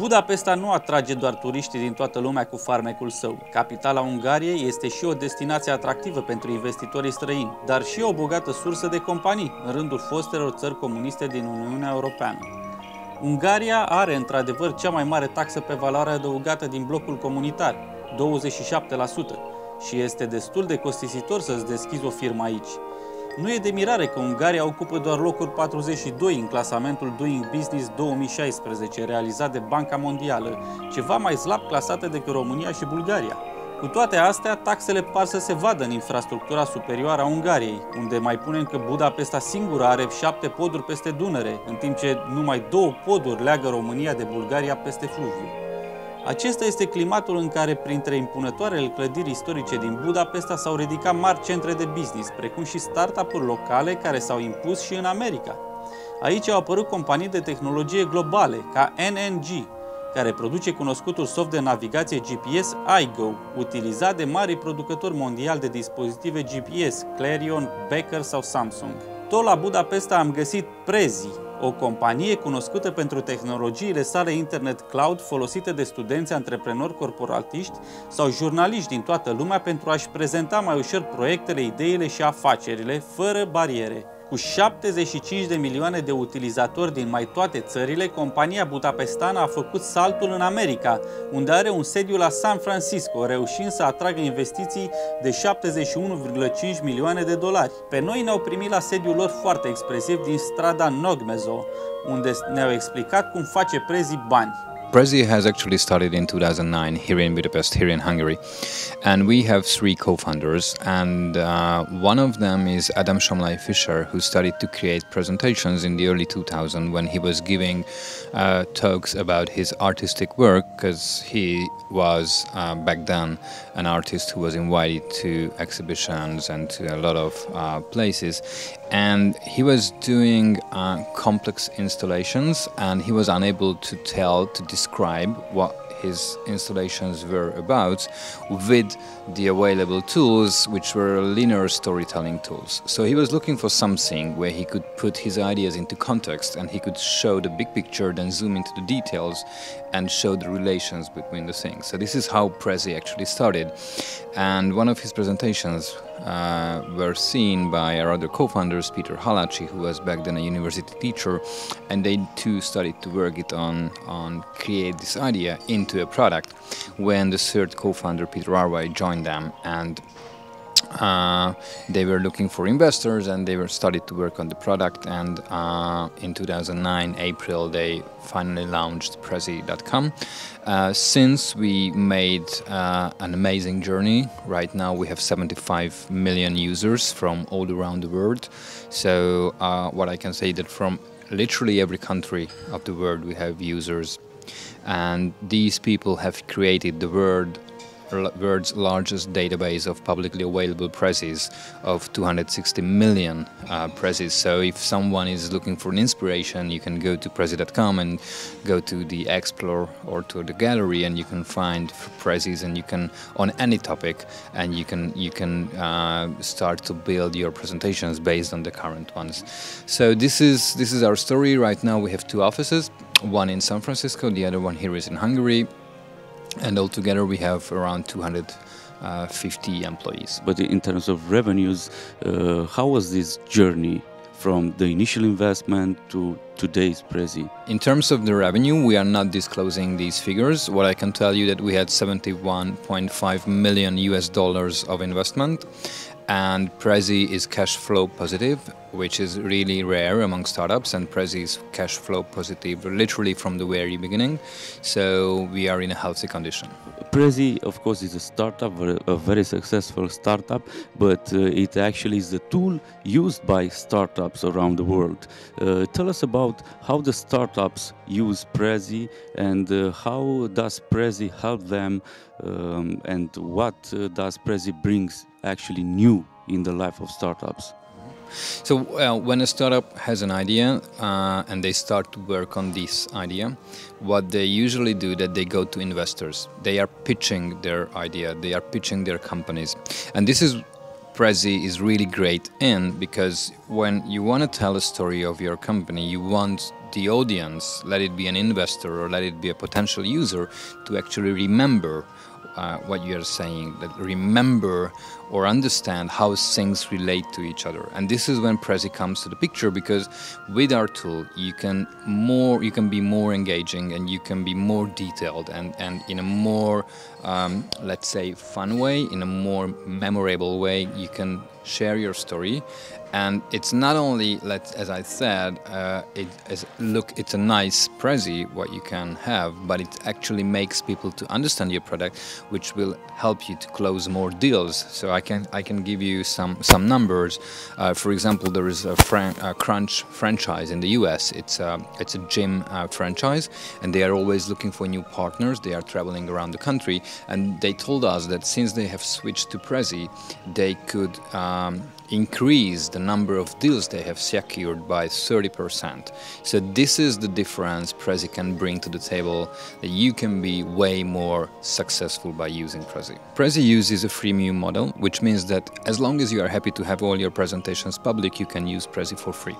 Budapesta nu atrage doar turiștii din toată lumea cu farmecul său. Capitala Ungariei este și o destinație atractivă pentru investitorii străini, dar și o bogată sursă de companii în rândul fostelor țări comuniste din Uniunea Europeană. Ungaria are într-adevăr cea mai mare taxă pe valoare adăugată din blocul comunitar, 27%, și este destul de costisitor să-ți deschizi o firmă aici. Nu e de mirare că Ungaria ocupă doar locul 42 în clasamentul Doing Business 2016, realizat de Banca Mondială, ceva mai slab clasată decât România și Bulgaria. Cu toate astea, taxele par să se vadă în infrastructura superioară a Ungariei, unde mai punem că Budapesta singură are 7 poduri peste Dunăre, în timp ce numai 2 poduri leagă România de Bulgaria peste fluviu. Acesta este climatul în care, printre impunătoarele clădiri istorice din Budapesta, s-au ridicat mari centre de business, precum și startup-uri locale care s-au impus și în America. Aici au apărut companii de tehnologie globale, ca NNG, care produce cunoscutul soft de navigație GPS iGo, utilizat de mari producători mondiali de dispozitive GPS, Clarion, Becker sau Samsung. Tot la Budapesta am găsit Prezi, o companie cunoscută pentru tehnologiile sale internet cloud folosite de studenți, antreprenori corporatiști sau jurnaliști din toată lumea pentru a-și prezenta mai ușor proiectele, ideile și afacerile, fără bariere. Cu 75 de milioane de utilizatori din mai toate țările, compania budapestană a făcut saltul în America, unde are un sediu la San Francisco, reușind să atragă investiții de 71,5 milioane de dolari. Pe noi ne-au primit la sediul lor foarte expresiv din strada Nogmezo, unde ne-au explicat cum face Prezi bani. Prezi has actually started in 2009 here in Budapest, here in Hungary, and we have 3 co-founders, and one of them is Adam Somlai Fischer, who started to create presentations in the early 2000s when he was giving talks about his artistic work, because he was back then an artist who was invited to exhibitions and to a lot of places, and he was doing complex installations, and he was unable to describe what his installations were about with the available tools, which were linear storytelling tools. So he was looking for something where he could put his ideas into context and he could show the big picture, then zoom into the details and show the relations between the things. So this is how Prezi actually started. And one of his presentations were seen by our other co-founders, Peter Halacsi, who was back then a university teacher, and they too started to work it on create this idea into a product when the third co-founder, Peter Arway, joined them, and they were looking for investors, and they were started to work on the product, and in 2009 April they finally launched Prezi.com. Since we made an amazing journey, right now we have 75 million users from all around the world. So what I can say that from literally every country of the world we have users, and these people have created the world's largest database of publicly available prezis of 260 million prezis. So if someone is looking for an inspiration, you can go to Prezi.com and go to the Explore or to the gallery, and you can find prezis, and you can on any topic, and you can start to build your presentations based on the current ones. So this is our story. Right now we have 2 offices, one in San Francisco, the other one here is in Hungary. And altogether we have around 250 employees. But in terms of revenues, how was this journey from the initial investment to today's Prezi? In terms of the revenue, we are not disclosing these figures. What I can tell you that we had 71.5 million US dollars of investment, and Prezi is cash flow positive, which is really rare among startups, and Prezi is cash flow positive literally from the very beginning, so we are in a healthy condition. Prezi, of course, is a startup, a very successful startup, but it actually is a tool used by startups around the world. Tell us about how the startups use Prezi, and how does Prezi help them, and what does Prezi brings actually new in the life of startups? So when a startup has an idea and they start to work on this idea, what they usually do that they go to investors. They are pitching their idea, they are pitching their companies. And this is Prezi is really great in, because when you want to tell a story of your company, you want the audience, let it be an investor or let it be a potential user, to actually remember what you are saying, that remember or understand how things relate to each other. And this is when Prezi comes to the picture, because with our tool you can be more engaging and you can be more detailed and in a more let's say fun way, in a more memorable way, you can share your story. And it's not only, as I said, it's a nice Prezi what you can have, but it actually makes people to understand your product, which will help you to close more deals. So I can give you some numbers. For example, there is a Crunch franchise in the US. It's a gym franchise, and they are always looking for new partners. They are traveling around the country, and they told us that since they have switched to Prezi, they could increase the number of deals they have secured by 30%. So this is the difference Prezi can bring to the table, that you can be way more successful by using Prezi. Prezi uses a freemium model, which means that as long as you are happy to have all your presentations public, you can use Prezi for free.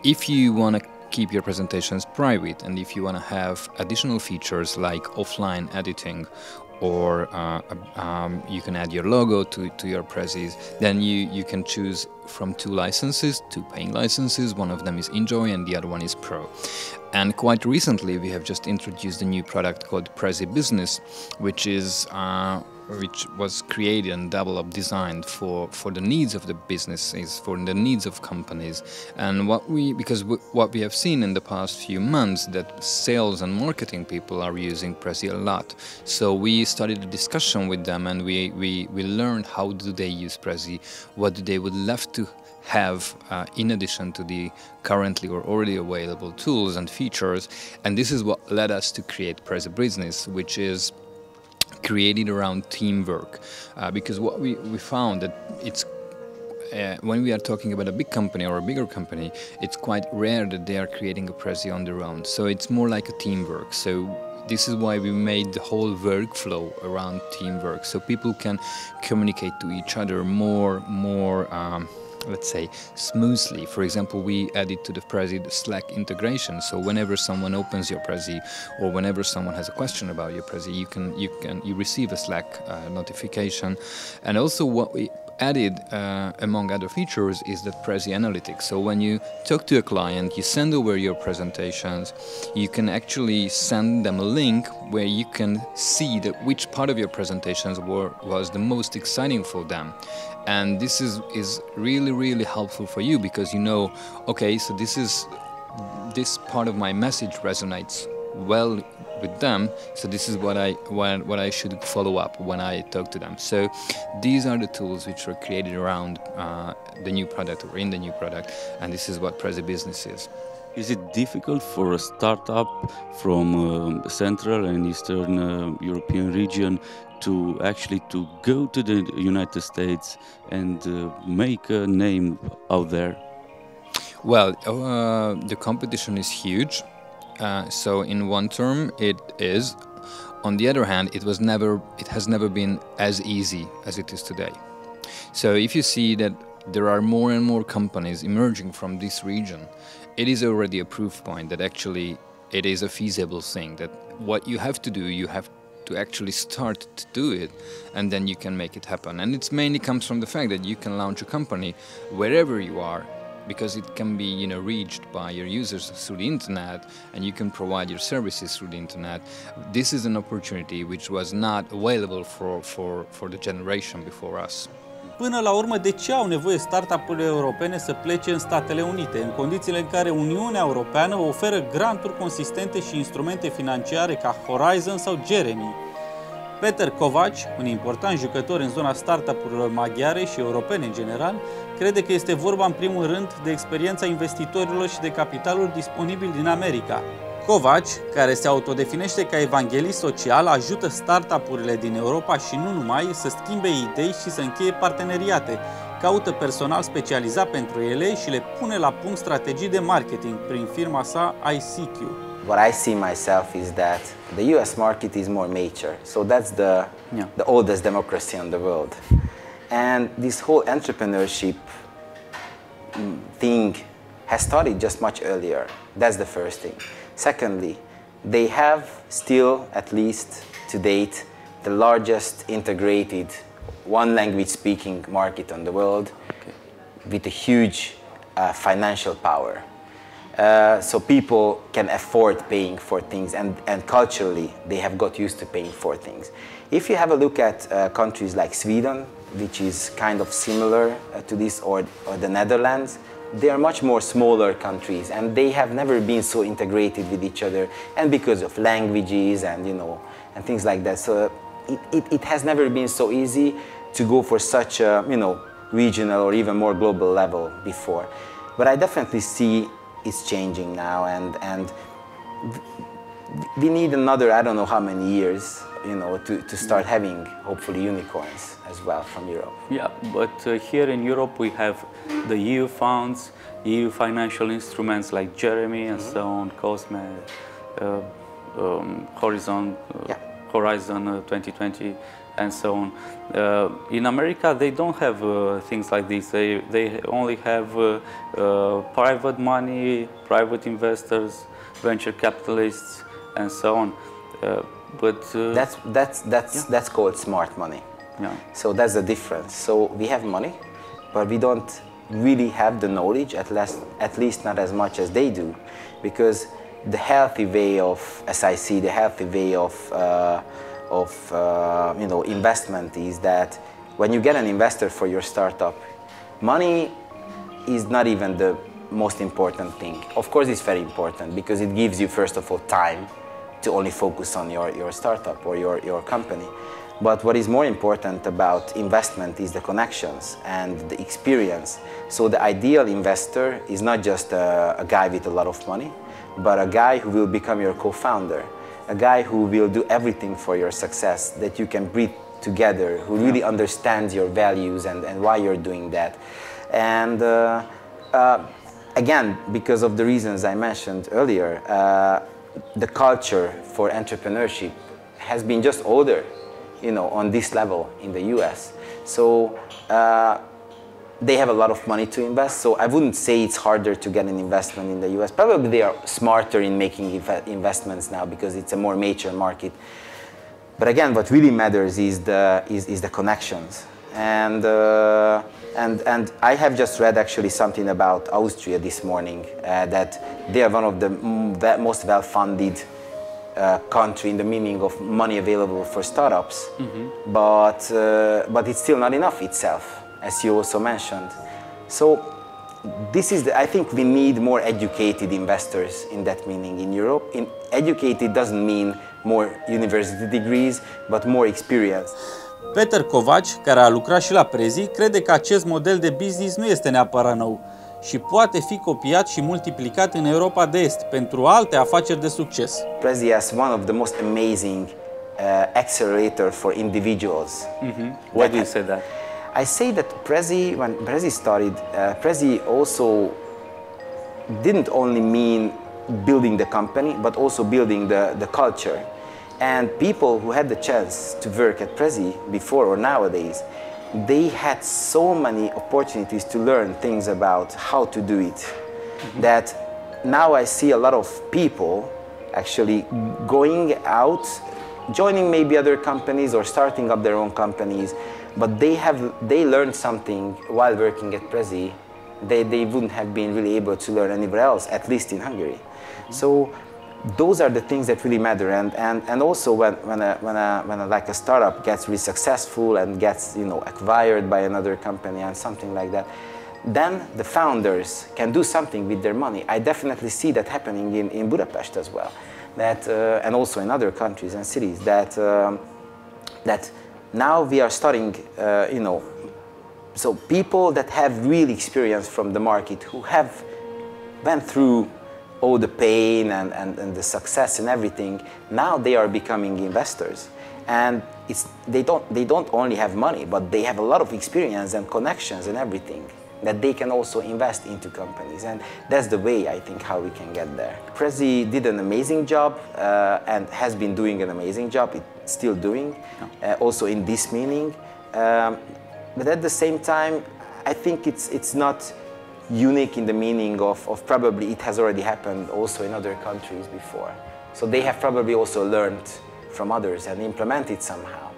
If you want to keep your presentations private, and if you want to have additional features like offline editing, or you can add your logo to your Prezis, then you can choose from two paying licenses. One of them is Enjoy and the other one is Pro. And quite recently we have just introduced a new product called Prezi Business, which was created and developed, designed for the needs of the businesses, for the needs of companies. And what we have seen in the past few months, that sales and marketing people are using Prezi a lot. So we started a discussion with them, and we learned how do they use Prezi, what they would love to have in addition to the currently or already available tools and features. And this is what led us to create Prezi Business, which is created around teamwork, because what we found that it's when we are talking about a big company or a bigger company, it's quite rare that they are creating a Prezi on their own. So it's more like a teamwork. So this is why we made the whole workflow around teamwork, so people can communicate to each other more let's say smoothly. For example, we added to the Prezi the Slack integration, so whenever someone opens your Prezi or whenever someone has a question about your Prezi, you receive a Slack notification. And also what we added among other features is the Prezi Analytics. So when you talk to a client, you send over your presentations, you can actually send them a link where you can see that which part of your presentations was the most exciting for them. And this is really, really helpful for you, because you know, okay, so this part of my message resonates well with them, so this is what I should follow up when I talk to them. So these are the tools which were created around the new product or in the new product, and this is what Prezi Business is. Is it difficult for a startup from Central and Eastern European region to go to the United States and make a name out there? Well, the competition is huge. So in one term it is. On the other hand, it has never been as easy as it is today. So if you see that there are more and more companies emerging from this region, it is already a proof point that actually it is a feasible thing, that what you have to do, you have to actually start to do it, and then you can make it happen. And it mainly comes from the fact that you can launch a company wherever you are, because it can be reached by your users through the internet, and you can provide your services through the internet. This is an opportunity which was not available for the generation before us. Până la urmă, de ce au nevoie startup-urile europene să plece în Statele Unite, în condițiile în care Uniunea Europeană oferă granturi consistente și instrumente financiare ca Horizon sau Jeremy? Peter Kovac, un important jucător în zona startup-urilor maghiare și europene în general, crede că este vorba în primul rând de experiența investitorilor și de capitalul disponibil din America. Kovac, care se autodefinește ca evanghelist social, ajută startup-urile din Europa și nu numai să schimbe idei și să încheie parteneriate, caută personal specializat pentru ele și le pune la punct strategii de marketing prin firma sa ICQ. What I see myself is that the US market is more mature, so that's the oldest democracy in the world. And this whole entrepreneurship thing has started just much earlier That's the first thing. Secondly, they have still, at least to date, the largest integrated one language speaking market on the world, with a huge financial power. So people can afford paying for things, and culturally they have got used to paying for things. If you have a look at countries like Sweden, which is kind of similar to this, or the Netherlands, they are much more smaller countries, and they have never been so integrated with each other, and because of languages and and things like that. So it has never been so easy to go for such a regional or even more global level before. But I definitely see it's changing now, and we need another, I don't know how many years, to start having, hopefully, unicorns as well from Europe. Yeah, but here in Europe we have the EU funds, EU financial instruments like Jeremy and so on, Cosme, Horizon 2020, and so on. In America, they don't have things like this. They only have private money, private investors, venture capitalists, and so on. But that's called smart money. Yeah. So that's the difference. So we have money, but we don't really have the knowledge, at least not as much as they do, because the healthy way of, as I see, the healthy way of investment is that when you get an investor for your startup, money is not even the most important thing. Of course, it's very important because it gives you, first of all, time to only focus on your startup or your company. But what is more important about investment is the connections and the experience. So the ideal investor is not just a guy with a lot of money, but a guy who will become your co-founder, a guy who will do everything for your success, that you can breathe together, who really understands your values and why you're doing that. And again, because of the reasons I mentioned earlier, the culture for entrepreneurship has been just older, on this level in the US. So they have a lot of money to invest, so I wouldn't say it's harder to get an investment in the US. Probably they are smarter in making investments now because it's a more mature market. But again, what really matters is the connections. And I have just read actually something about Austria this morning, that they are one of the most well-funded country in the meaning of money available for startups. But it's still not enough itself, as you also mentioned. So this is I think we need more educated investors in that meaning in Europe. Educated doesn't mean more university degrees, but more experience. Peter Covaci, care a lucrat și la Prezi, crede că acest model de business nu este neapărat nou și poate fi copiat și multiplicat în Europa de Est pentru alte afaceri de succes. Prezi is one of the most amazing accelerator for individuals. Why do you say that? I say that Prezi, when Prezi started, Prezi also didn't only mean building the company, but also building the culture. And people who had the chance to work at Prezi before or nowadays, they had so many opportunities to learn things about how to do it, that now I see a lot of people actually going out, joining maybe other companies or starting up their own companies, but they learned something while working at Prezi they wouldn't have been really able to learn anywhere else, at least in Hungary. So those are the things that really matter, and also when a startup gets really successful and gets acquired by another company and something like that, then the founders can do something with their money. I definitely see that happening in Budapest as well, and also in other countries and cities, that now we are starting, so people that have real experience from the market, who have went through all the pain and the success and everything, now they are becoming investors. And they don't only have money, but they have a lot of experience and connections and everything that they can also invest into companies. And that's the way, I think, how we can get there. Prezi did an amazing job and has been doing an amazing job. It's still doing, also in this meaning. But at the same time, I think it's not unique in the meaning of probably it has already happened also in other countries before. So they have probably also learned from others and implemented somehow.